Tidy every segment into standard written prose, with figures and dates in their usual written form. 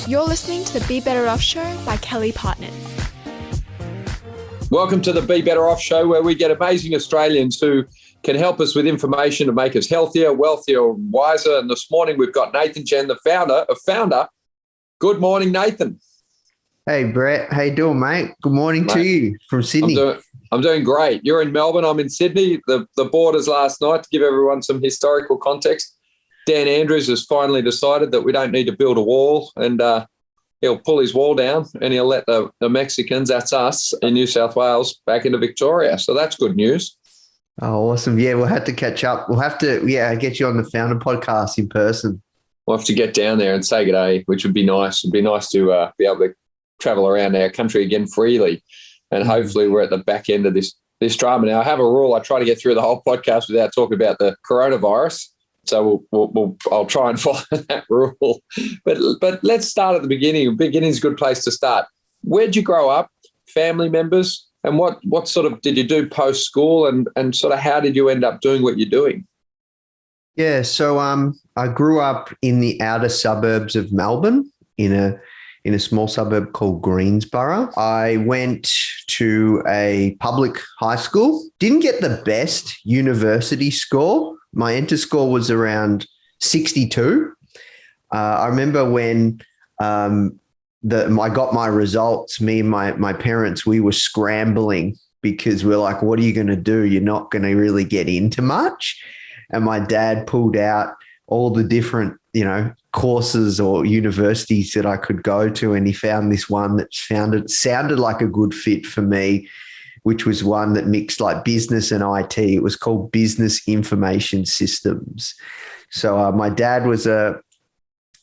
You're listening to the Be Better Off Show by Kelly Partners. Welcome to the Be Better Off Show, where we get amazing Australians who can help us with information to make us healthier, wealthier, wiser. And this morning we've got Nathan Chen, the founder of Foundr. Good morning, Nathan. Hey, Brett. How you doing, mate? Good morning to you from Sydney. I'm doing great. You're in Melbourne. I'm in Sydney. The borders last night, to give everyone some historical context, Dan Andrews has finally decided that we don't need to build a wall, and he'll pull his wall down and he'll let the Mexicans, that's us, in New South Wales, back into Victoria. So that's good news. Oh, awesome. Yeah, we'll have to catch up. We'll have to, get you on the Foundr podcast in person. We'll have to get down there and say good day, which would be nice. It'd be nice to be able to travel around our country again freely. And hopefully we're at the back end of this drama. Now, I have a rule. I try to get through the whole podcast without talking about the coronavirus. So I'll try and follow that rule. But let's start at the beginning. Beginning's a good place to start. Where'd you grow up? Family members? And what sort of did you do post-school? And sort of how did you end up doing what you're doing? Yeah, so I grew up in the outer suburbs of Melbourne in a small suburb called Greensborough. I went to a public high school. Didn't get the best university score. My enter score was around 62. I remember when I got my results, me and my parents, we were scrambling because we're like, what are you going to do? You're not going to really get into much. And my dad pulled out all the different, courses or universities that I could go to. And he found this one that sounded like a good fit for me, which was one that mixed like business and IT. It was called Business Information Systems. So my dad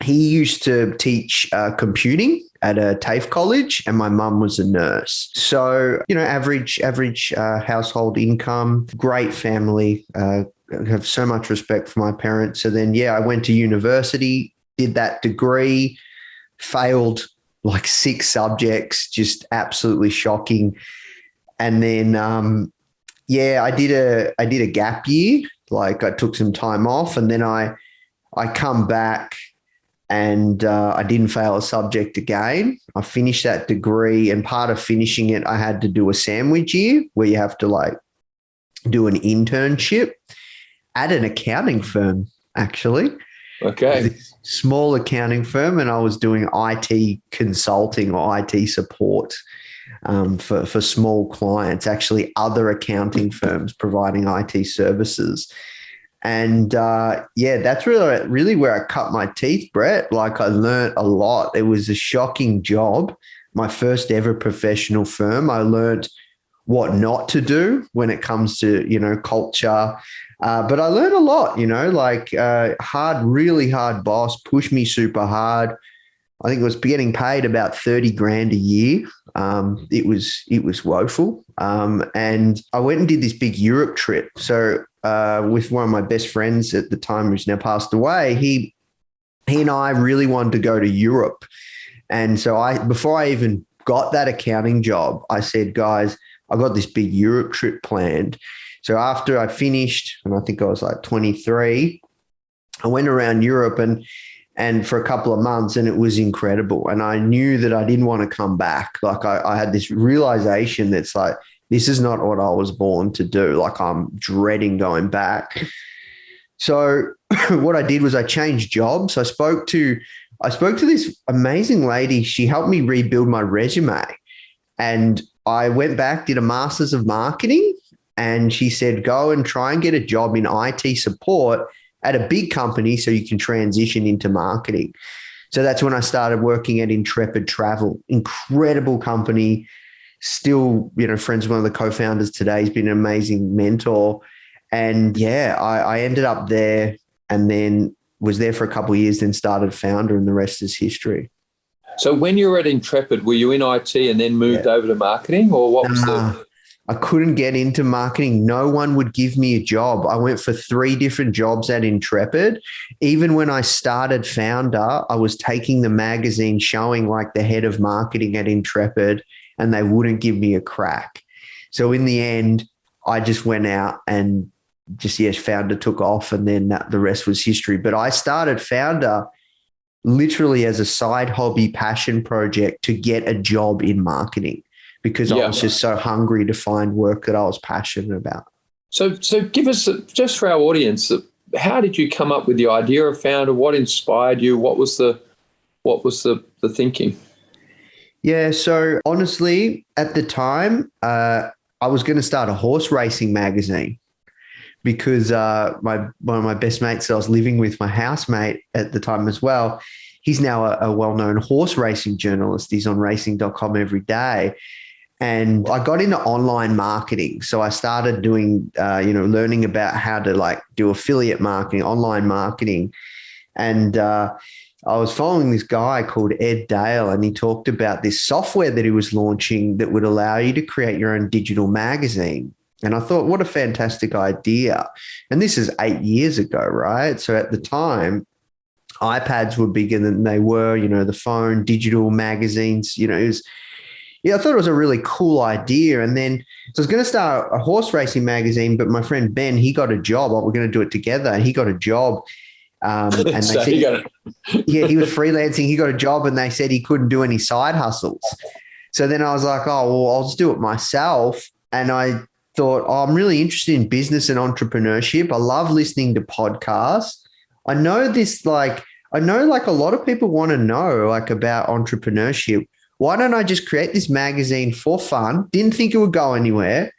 he used to teach computing at a TAFE college, and my mum was a nurse. So, average household income, great family. I have so much respect for my parents. So then, I went to university, did that degree, failed like 6 subjects, just absolutely shocking. And then, I did a gap year. Like I took some time off, and then I come back and I didn't fail a subject again. I finished that degree, and part of finishing it, I had to do a sandwich year where you have to like do an internship at an accounting firm, actually. Okay. Small accounting firm, and I was doing IT consulting or IT support for small clients, actually other accounting firms providing IT services. And that's really where I cut my teeth, Brett. Like I learned a lot. It was a shocking job. My first ever professional firm. I learned what not to do when it comes to, culture. But I learned a lot, really hard boss, pushed me super hard. I think it was getting paid about 30 grand a year. It was woeful. And I went and did this big Europe trip. So with one of my best friends at the time, who's now passed away, he and I really wanted to go to Europe. And so before I even got that accounting job, I said, guys, I got this big Europe trip planned. So after I finished, and I think I was like 23, I went around Europe and for a couple of months, and it was incredible. And I knew that I didn't want to come back. Like I had this realization that's like, this is not what I was born to do. Like I'm dreading going back. So what I did was I changed jobs. I spoke to this amazing lady. She helped me rebuild my resume. And I went back, did a master's of marketing. And she said, go and try and get a job in IT support at a big company so you can transition into marketing. So that's when I started working at Intrepid Travel, incredible company. Still, friends with one of the co-founders today. He's been an amazing mentor. And I ended up there and then was there for a couple of years, then started Foundr, and the rest is history. So when you were at Intrepid, were you in IT and then moved over to marketing, or what was I couldn't get into marketing. No one would give me a job. I went for 3 different jobs at Intrepid. Even when I started Foundr, I was taking the magazine showing like the head of marketing at Intrepid, and they wouldn't give me a crack. So in the end, I just went out and Foundr took off, and then the rest was history. But I started Foundr literally as a side hobby passion project to get a job in marketing because I was just so hungry to find work that I was passionate about. So give us, just for our audience, how did you come up with the idea of Foundr? What inspired you? What was the thinking? Yeah, so honestly, at the time, I was going to start a horse racing magazine because one of my best mates that I was living with, my housemate at the time as well, he's now a well-known horse racing journalist. He's on racing.com every day. And I got into online marketing. So I started doing, learning about how to do affiliate marketing, online marketing. And I was following this guy called Ed Dale, and he talked about this software that he was launching that would allow you to create your own digital magazine. And I thought, what a fantastic idea. And this is 8 years ago, right? So at the time, iPads were bigger than they were, the phone, digital magazines, I thought it was a really cool idea. And then so I was going to start a horse racing magazine, but my friend Ben, he got a job. We're going to do it together. And he got a job. And they said, he was freelancing. He got a job and they said he couldn't do any side hustles. So then I was like, oh, well, I'll just do it myself. And I thought, I'm really interested in business and entrepreneurship. I love listening to podcasts. I know a lot of people want to know about entrepreneurship. Why don't I just create this magazine for fun? Didn't think it would go anywhere.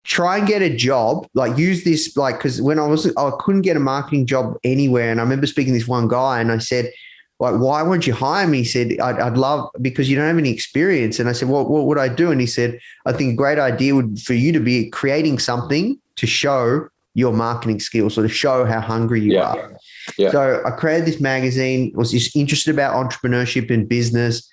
Try and get a job, use this, because when I couldn't get a marketing job anywhere. And I remember speaking to this one guy and I said, why won't you hire me? He said, I'd love, because you don't have any experience. And I said, well, what would I do? And he said, I think a great idea would for you to be creating something to show your marketing skills or to show how hungry you are. Yeah. So I created this magazine, was just interested about entrepreneurship and business.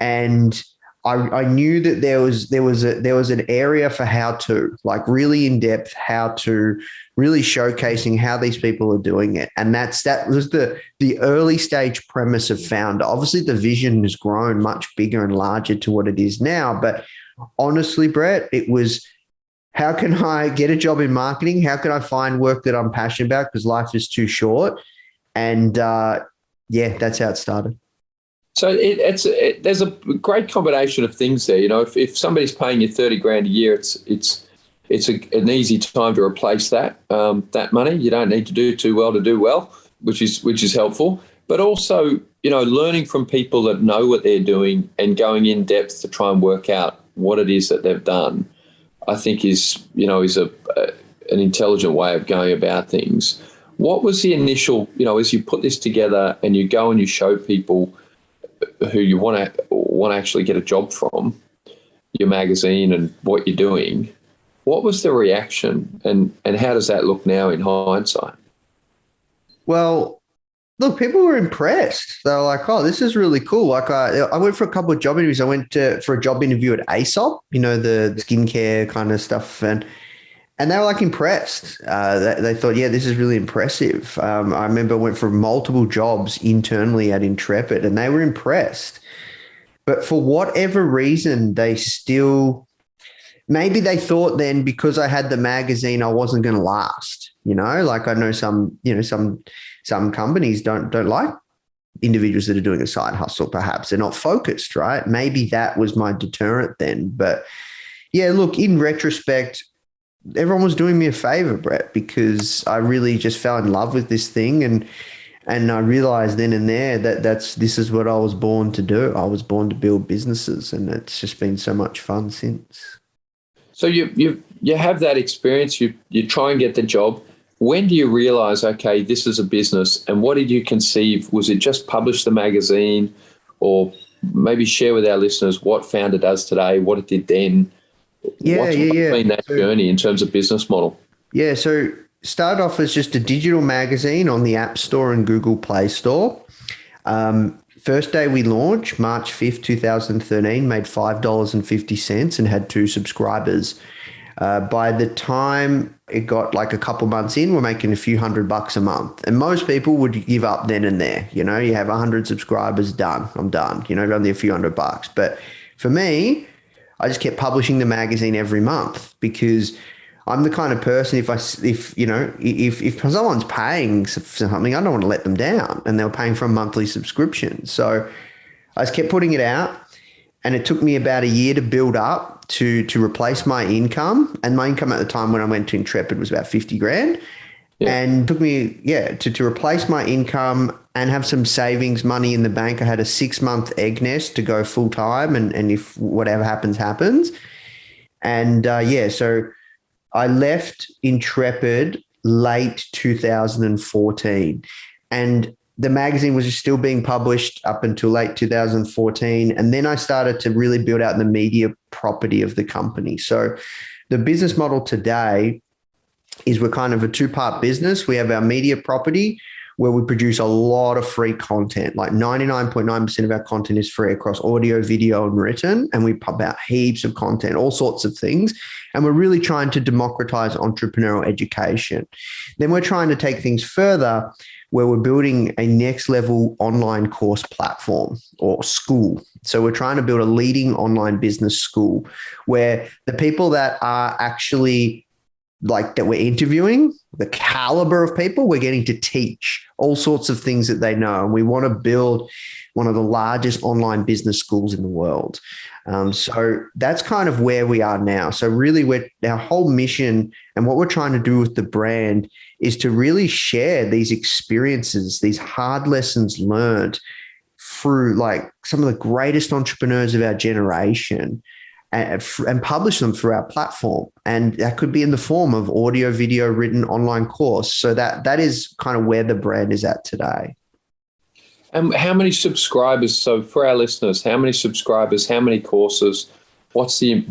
And I knew that there was an area for how to, really in depth, how to really showcasing how these people are doing it. And that was the early stage premise of Foundr. Obviously the vision has grown much bigger and larger to what it is now. But honestly, Brett, it was, how can I get a job in marketing? How can I find work that I'm passionate about? Because life is too short. And that's how it started. So there's a great combination of things there. If somebody's paying you $30,000 a year, it's an easy time to replace that money. You don't need to do too well to do well, which is helpful. But also, learning from people that know what they're doing and going in depth to try and work out what it is that they've done, I think is an intelligent way of going about things. What was the initial, as you put this together and you go and you show people who you want to actually get a job from, your magazine and what you're doing, what was the reaction and how does that look now in hindsight? Well, look, people were impressed. They were like, oh, this is really cool. I went for a couple of job interviews. I went for a job interview at Aesop, the skincare kind of stuff. And they were impressed. They thought, yeah, this is really impressive. I remember I went for multiple jobs internally at Intrepid and they were impressed. But for whatever reason, maybe they thought then because I had the magazine, I wasn't going to last. I know some companies don't like individuals that are doing a side hustle, perhaps. They're not focused, right? Maybe that was my deterrent then. But yeah, look, in retrospect, everyone was doing me a favor, Brett, because I really just fell in love with this thing. And I realized then and there that this is what I was born to do. I was born to build businesses, and it's just been so much fun since. So you have that experience, you try and get the job. When do you realize, okay, this is a business, and what did you conceive? Was it just publish the magazine, or maybe share with our listeners what Foundr does today, what it did then? What's been that journey in terms of business model? Yeah, so started off as just a digital magazine on the App Store and Google Play Store. First day we launched, March 5th, 2013, made $5.50 and had 2 subscribers. By the time it got a couple months in, we're making a few $100 a month. And most people would give up then and there. You have 100 subscribers, done. I'm done. Only a few $100. But for me, I just kept publishing the magazine every month because I'm the kind of person, if someone's paying for something, I don't want to let them down, and they're paying for a monthly subscription. So I just kept putting it out, and it took me about a year to build up to replace my income. And my income at the time when I went to Intrepid was about 50 grand. Yeah. And it took me, to replace my income and have some savings money in the bank. I had a 6-month egg nest to go full time, and if whatever happens, happens. And so I left Intrepid late 2014, and the magazine was still being published up until late 2014. And then I started to really build out the media property of the company. So the business model today is we're kind of a 2-part business. We have our media property, where we produce a lot of free content. Like 99.9% of our content is free across audio, video, and written. And we pump out heaps of content, all sorts of things. And we're really trying to democratize entrepreneurial education. Then we're trying to take things further, where we're building a next level online course platform or school. So we're trying to build a leading online business school where the people that are actually that we're interviewing, the caliber of people, we're getting to teach all sorts of things that they know. And we want to build one of the largest online business schools in the world. So that's kind of where we are now. So really our whole mission and what we're trying to do with the brand is to really share these experiences, these hard lessons learned through some of the greatest entrepreneurs of our generation, and publish them through our platform. And that could be in the form of audio, video, written online course. So that is kind of where the brand is at today. And how many subscribers? So for our listeners, how many subscribers, how many courses, what's the,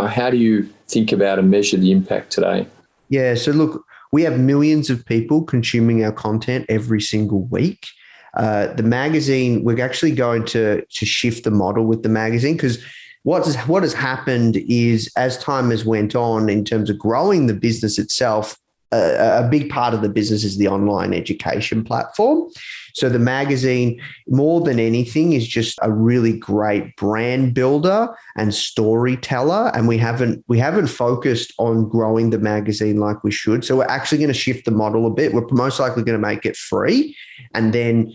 how do you think about and measure the impact today? Yeah. So look, we have millions of people consuming our content every single week. The magazine, we're actually going to shift the model with the magazine, because what has happened is, as time has went on in terms of growing the business itself, a big part of the business is the online education platform. So the magazine, more than anything, is just a really great brand builder and storyteller. And we haven't focused on growing the magazine like we should. So we're actually going to shift the model a bit. We're most likely going to make it free, and then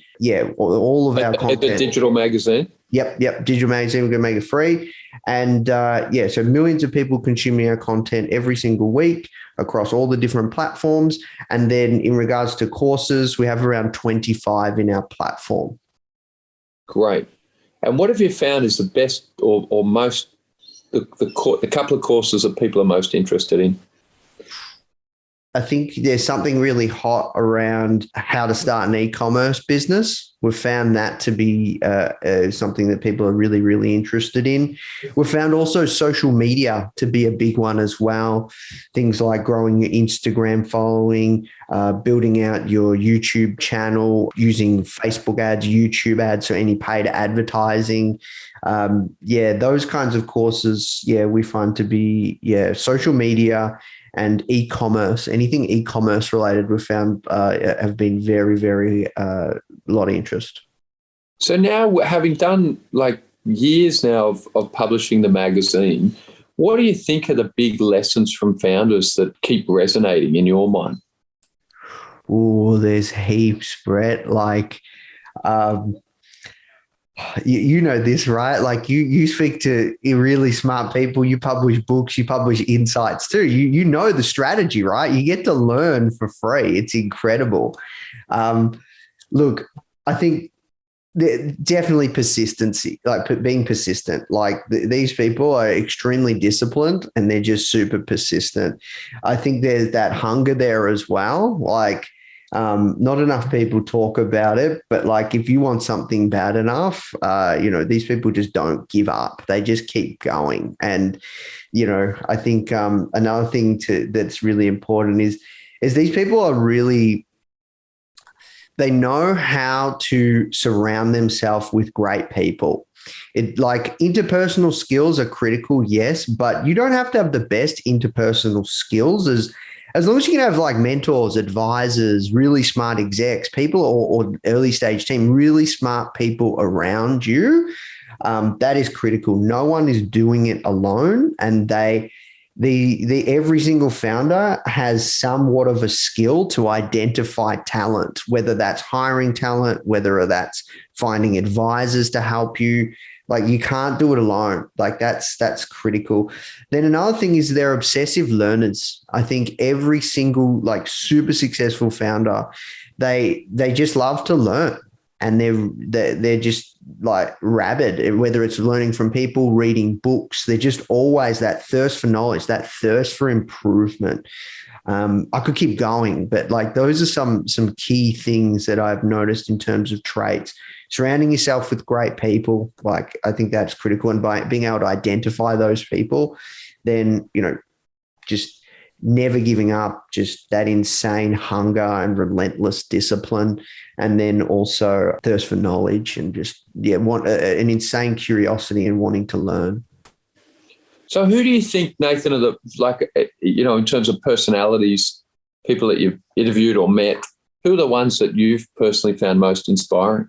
all of our content. The digital magazine. Yep. Digital magazine, we're going to make it free. And so millions of people consuming our content every single week across all the different platforms. And then in regards to courses, we have around 25 in our platform. Great. And what have you found is the best or most, the couple of courses that people are most interested in? I think there's something really hot around how to start an e-commerce business. We've found that to be something that people are really, really interested in. We've found also social media to be a big one as well. Things like growing your Instagram following, building out your YouTube channel, using Facebook ads, YouTube ads, so any paid advertising. Those kinds of courses, we find to be, social media and e-commerce, anything e-commerce related, we found have been very, very lot of interest. So now, having done years now of publishing the magazine, what do you think are the big lessons from founders that keep resonating in your mind? Oh, there's heaps, Brett. You know this, right? You speak to really smart people, you publish books, you publish insights too. You know the strategy, right? You get to learn for free. It's incredible. Look, I think definitely persistency, being persistent. These people are extremely disciplined and they're just super persistent. I think there's that hunger there as well. Not enough people talk about it, but if you want something bad enough, these people just don't give up. They just keep going. And, I think another thing that's really important is these people are really, they know how to surround themselves with great people. Interpersonal skills are critical, yes, but you don't have to have the best interpersonal skills as long as you can have mentors, advisors, really smart execs, people or early stage team, really smart people around you. That is critical. No one is doing it alone, and they the every single founder has somewhat of a skill to identify talent, whether that's hiring talent, whether that's finding advisors to help you. Like, you can't do it alone. Like, that's critical. Then another thing is they're obsessive learners. I think every single like super successful founder, they just love to learn, and they're just like rabid, whether it's learning from people, reading books. They're just always that thirst for knowledge, that thirst for improvement. I could keep going, but like those are some key things that I've noticed in terms of traits. Surrounding yourself with great people, like I think that's critical. And by being able to identify those people, then, just never giving up, just that insane hunger and relentless discipline. And then also thirst for knowledge and just, want an insane curiosity and wanting to learn. So who do you think, Nathan, are in terms of personalities, people that you've interviewed or met, who are the ones that you've personally found most inspiring?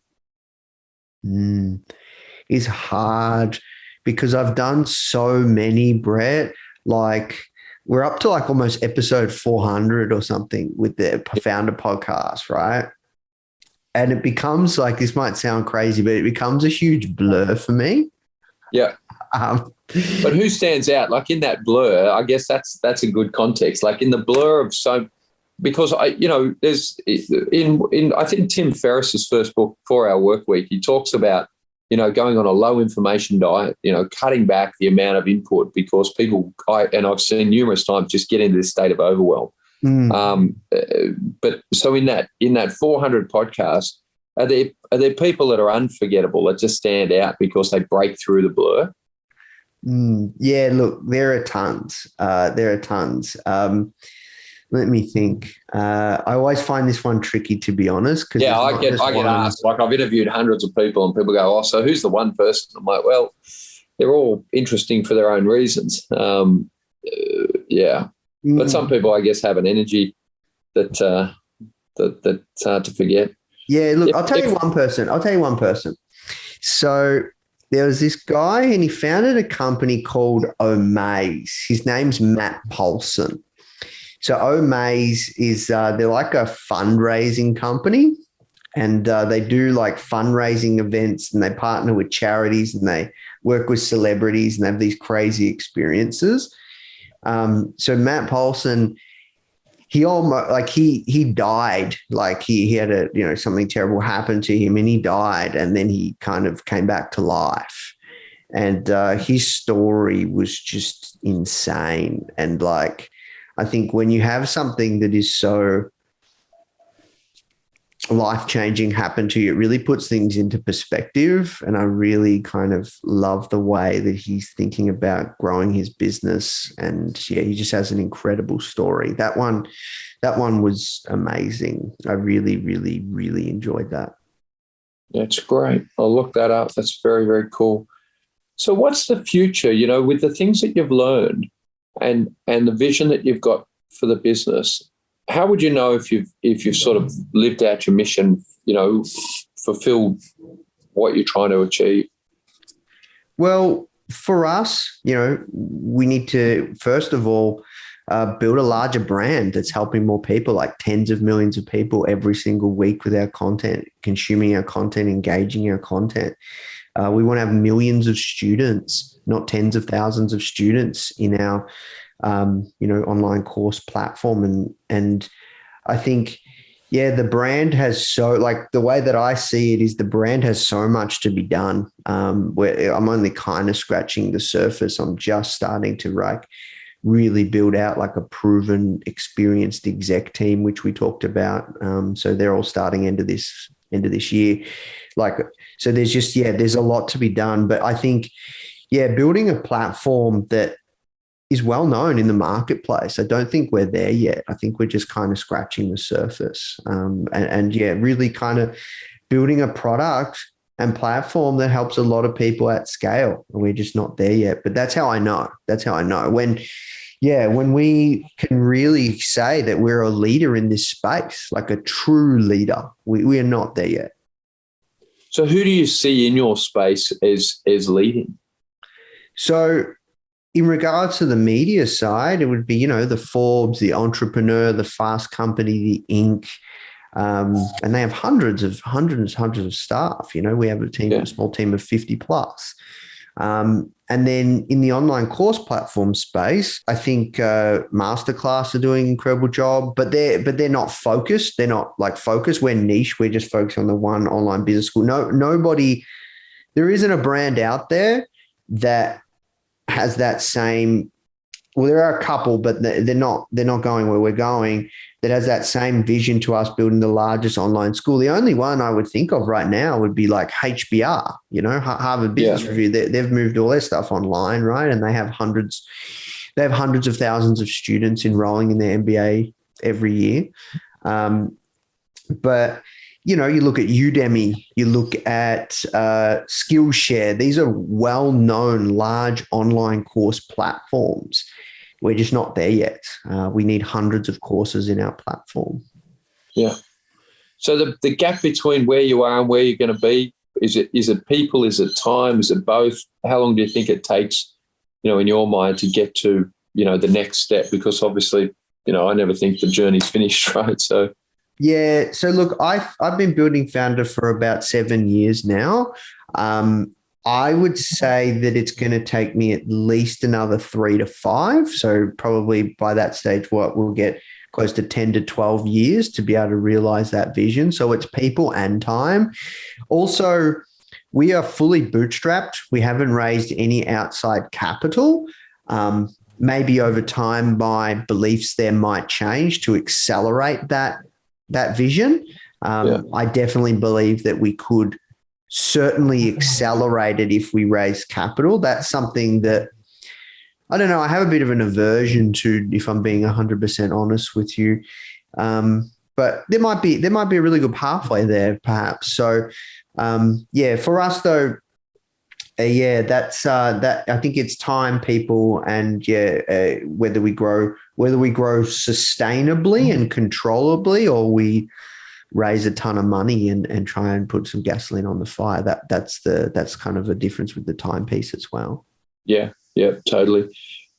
Is hard because I've done so many, Brett. Like, we're up to like almost episode 400 or something with the Founder podcast, right? And it becomes like, this might sound crazy, but it becomes a huge blur for me. Yeah. But who stands out? Like in that blur, I guess that's a good context. Like in the blur of because there's I think Tim Ferriss's first book, 4 Hour Workweek, he talks about, going on a low information diet, cutting back the amount of input because people, I've seen numerous times, just get into this state of overwhelm. But so in that 400 podcast, are there people that are unforgettable that just stand out because they break through the blur? Yeah, look, there are tons. Let me think. I always find this one tricky, to be honest. Yeah, I get asked. Like, I've interviewed hundreds of people, and people go, "Oh, so who's the one person?" I'm like, "Well, they're all interesting for their own reasons." But some people, I guess, have an energy that's hard to forget. Yeah, look, I'll tell you one person. So there was this guy, and he founded a company called Omaze. His name's Matt Paulson. So Omaze is they're like a fundraising company, and they do like fundraising events, and they partner with charities, and they work with celebrities, and they have these crazy experiences. So Matt Paulson, he almost he died. Like he had something terrible happen to him, and he died, and then he kind of came back to life. And his story was just insane. And like, I think when you have something that is so life-changing happen to you, it really puts things into perspective. And I really kind of love the way that he's thinking about growing his business. And he just has an incredible story. That one was amazing. I really, really, really enjoyed that. That's great. I'll look that up. That's very, very cool. So what's the future, with the things that you've learned and the vision that you've got for the business? How would you know if you've sort of lived out your mission, fulfilled what you're trying to achieve? Well, for us, we need to, first of all, build a larger brand that's helping more people, like tens of millions of people every single week with our content, consuming our content, engaging our content. We want to have millions of students, not tens of thousands of students in our online course platform. And I think, the brand has the way that I see it is the brand has so much to be done. Where I'm only kind of scratching the surface. I'm just starting to really build out like a proven, experienced exec team, which we talked about. So they're all starting end of this year. So there's just, there's a lot to be done. But I think, building a platform that is well known in the marketplace. I don't think we're there yet. I think we're just kind of scratching the surface. Really kind of building a product and platform that helps a lot of people at scale. And we're just not there yet. But that's how I know. When we can really say that we're a leader in this space, like a true leader, we are not there yet. So who do you see in your space as leading? So in regards to the media side, it would be, the Forbes, the Entrepreneur, the Fast Company, the Inc. And they have hundreds of staff. We have a small team of 50 plus. And then in the online course platform space, I think Masterclass are doing an incredible job, but they're not focused. They're not like focused. We're niche. We're just focused on the one online business school. There isn't a brand out there that has that same. Well, there are a couple, but they're not going where we're going. That has that same vision to us building the largest online school. The only one I would think of right now would be like HBR, Harvard Business Review. They've moved all their stuff online, right? And they have hundreds of thousands of students enrolling in their MBA every year. But you look at Udemy, you look at Skillshare. These are well-known large online course platforms. We're just not there yet. We need hundreds of courses in our platform. Yeah. So the gap between where you are and where you're going to be, is it people? Is it time? Is it both? How long do you think it takes, in your mind to get to, the next step? Because obviously, I never think the journey's finished, right? So. Yeah. So look, I've been building Foundr for about 7 years now. I would say that it's going to take me at least another 3 to 5. So probably by that stage, we'll get close to 10 to 12 years to be able to realize that vision. So it's people and time. Also, we are fully bootstrapped. We haven't raised any outside capital. Maybe over time, my beliefs there might change to accelerate that vision. I definitely believe that we could certainly accelerate it if we raise capital. That's something that, I don't know, I have a bit of an aversion to, if I'm being 100% honest with you. But there might be a really good pathway there, perhaps. So, for us though, that's that. I think it's time, people, and whether we grow sustainably and controllably, or we raise a ton of money and try and put some gasoline on the fire. That's kind of a difference with the time piece as well. Yeah, totally.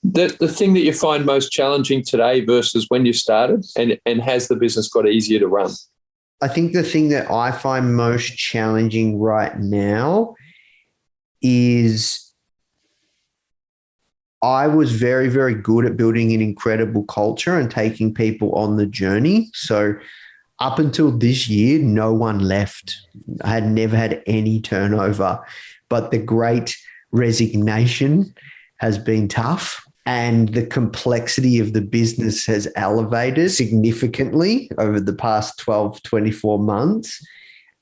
The thing that you find most challenging today versus when you started, and has the business got easier to run? I think the thing that I find most challenging right now is I was very, very good at building an incredible culture and taking people on the journey. So up until this year, no one left. I had never had any turnover, but the Great Resignation has been tough, and the complexity of the business has elevated significantly over the past 12, 24 months.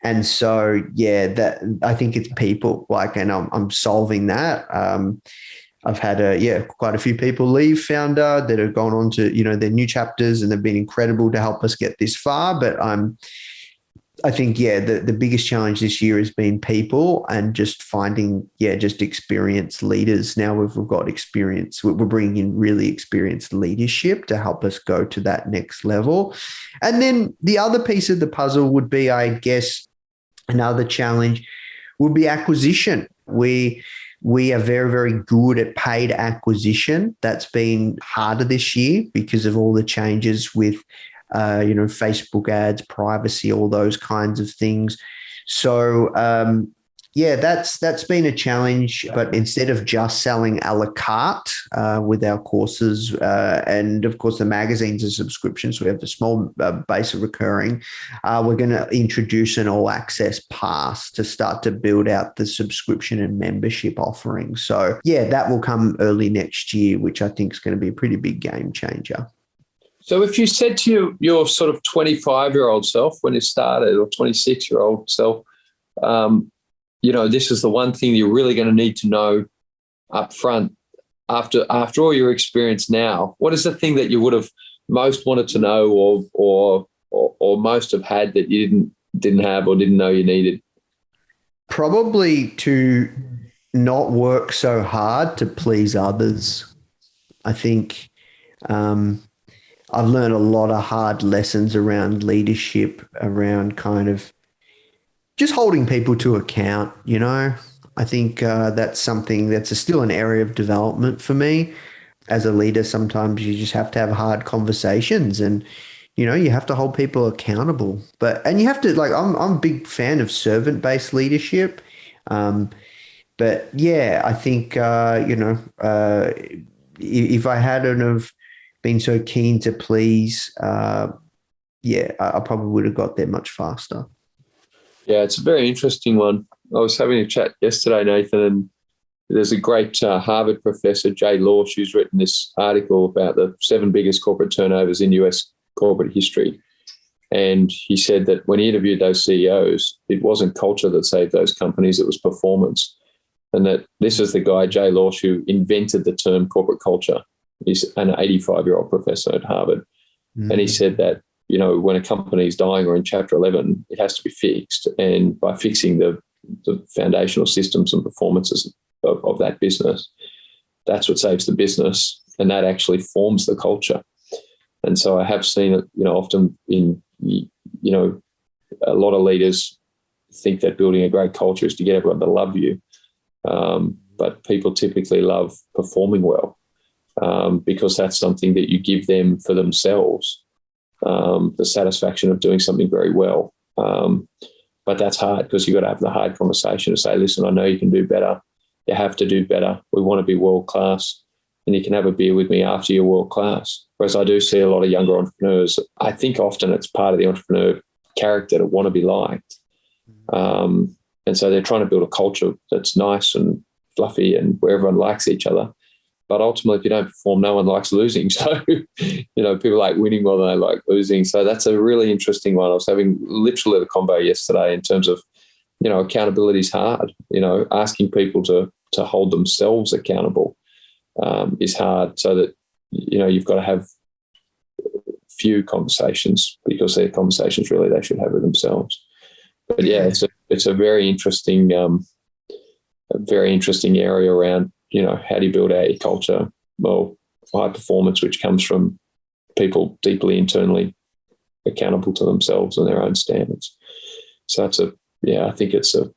And so, that I think it's people, and I'm solving that. I've had quite a few people leave Foundr that have gone on to, their new chapters, and they've been incredible to help us get this far. But I think, the biggest challenge this year has been people and just finding, just experienced leaders. Now we've got experience. We're bringing in really experienced leadership to help us go to that next level. And then the other piece of the puzzle would be, I guess, another challenge would be acquisition. We are very, very good at paid acquisition. That's been harder this year because of all the changes with, Facebook ads, privacy, all those kinds of things. So, that's been a challenge. But instead of just selling a la carte with our courses, and of course the magazine's a subscription, so we have a small base of recurring, we're going to introduce an all-access pass to start to build out the subscription and membership offering. So, that will come early next year, which I think is going to be a pretty big game changer. So if you said to your sort of 25-year-old self when you started, or 26-year-old self, this is the one thing you're really going to need to know up front after all your experience now, what is the thing that you would have most wanted to know or most have had that you didn't have or didn't know you needed? Probably to not work so hard to please others. I think I've learned a lot of hard lessons around leadership, around kind of just holding people to account, I think that's something that's still an area of development for me. As a leader, sometimes you just have to have hard conversations and, you have to hold people accountable. And you have to, like, I'm a big fan of servant-based leadership. But yeah, I think, if I hadn't have been so keen to please, I probably would have got there much faster. Yeah, it's a very interesting one. I was having a chat yesterday, Nathan, and there's a great Harvard professor, Jay Lorsch, who's written this article about the 7 biggest corporate turnovers in US corporate history. And he said that when he interviewed those CEOs, it wasn't culture that saved those companies, it was performance. And that this is the guy, Jay Lorsch, who invented the term corporate culture. He's an 85-year-old professor at Harvard. Mm-hmm. And he said that, when a company is dying or in Chapter 11, it has to be fixed. And by fixing the foundational systems and performances of that business, that's what saves the business. And that actually forms the culture. And so I have seen it, often in, a lot of leaders think that building a great culture is to get everyone to love you. But people typically love performing well because that's something that you give them for themselves, the satisfaction of doing something very well. But that's hard because you've got to have the hard conversation to say, listen, I know you can do better. You have to do better. We want to be world class. And you can have a beer with me after you're world class. Whereas I do see a lot of younger entrepreneurs, I think often it's part of the entrepreneur character to want to be liked. And so they're trying to build a culture that's nice and fluffy and where everyone likes each other. But ultimately, if you don't perform, no one likes losing. So, people like winning more than they like losing. So that's a really interesting one. I was having literally a convo yesterday in terms of, accountability is hard. Asking people to hold themselves accountable is hard, so that, you've got to have few conversations because they're conversations really they should have with themselves. But yeah, it's a very interesting area around, how do you build a culture? Well, high performance, which comes from people deeply internally accountable to themselves and their own standards. So I think it's a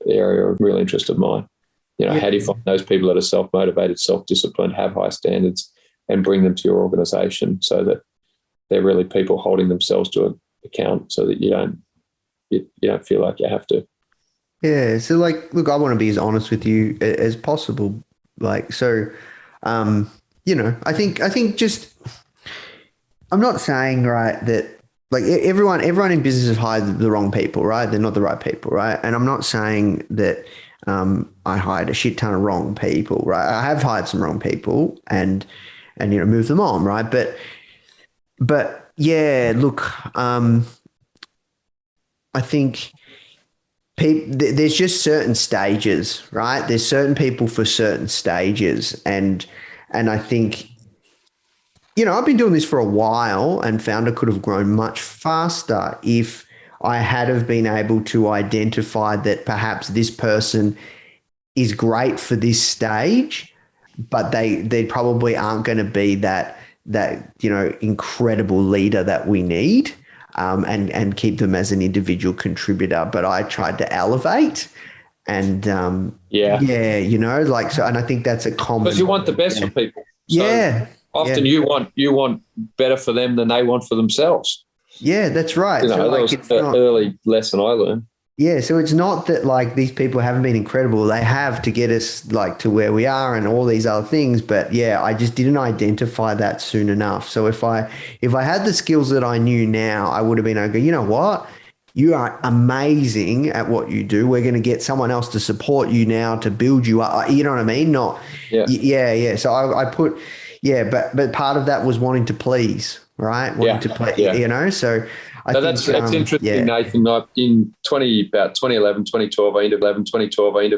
area of real interest of mine. How do you find those people that are self-motivated, self-disciplined, have high standards, and bring them to your organization so that they're really people holding themselves to account, so that you don't feel like you have to. Yeah. So look, I want to be as honest with you as possible. I think just, I'm not saying, right, that everyone in business have hired the wrong people, right? They're not the right people, right? And I'm not saying that I hired a shit ton of wrong people, right? I have hired some wrong people and move them on, right? But yeah, look, I think there's just certain stages, right? There's certain people for certain stages. And I think, I've been doing this for a while, and Foundr could have grown much faster if I had have been able to identify that perhaps this person is great for this stage, but they probably aren't going to be that incredible leader that we need. And keep them as an individual contributor. But I tried to elevate and, so, and I think that's a common. Because you want the best for people. So often you want better for them than they want for themselves. Yeah, that's right. That was the early lesson I learned. Yeah, so it's not that these people haven't been incredible. They have to get us to where we are and all these other things. But yeah, I just didn't identify that soon enough. So if I had the skills that I knew now, I would have been able to go, you know what? You are amazing at what you do. We're going to get someone else to support you now to build you up. You know what I mean? Yeah. So I put, but part of that was wanting to please, right? Wanting to play, so I think that's interesting, Nathan. In about 2011, 2012, I interviewed